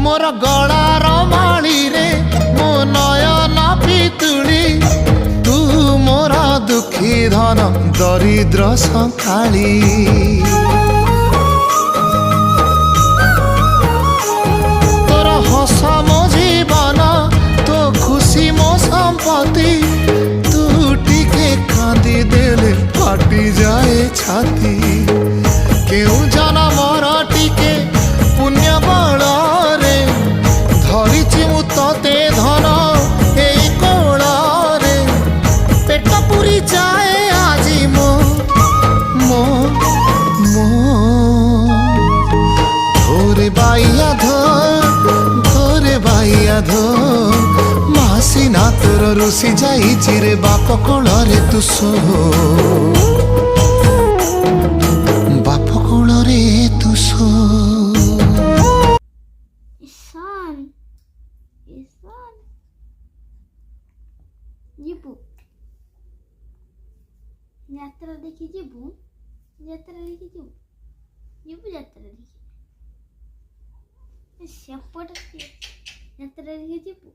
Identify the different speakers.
Speaker 1: मोर गलार माली रे मो नयन पितुड़ी तू मोरा दुखी धन दरिद्र संखाली तोर हस मो जीवन तो खुशी मो संपत्ति तू टिके कांदी देले फाटी जाए छाती केउ जनमर टिके पुण्य बल रे धरिछि मु तते धन एई कोल रे पेट पुरी जाए आजी मो मो मो धोरे बाइया धो मासी ना तोर रुसी जाइछि रे बाप कोल रे तू सो बाप कोल रे तू सो
Speaker 2: ଯିବୁ ଯାତ୍ରା ଦେଖି ଯିବୁ ଯାତ୍ରା ଦେଖି ଯିବୁ ଯିବୁ ଯାତ୍ରା ଦେଖି ସେପଟେ ଯାତ୍ରା ଦେଖି ଯିବୁ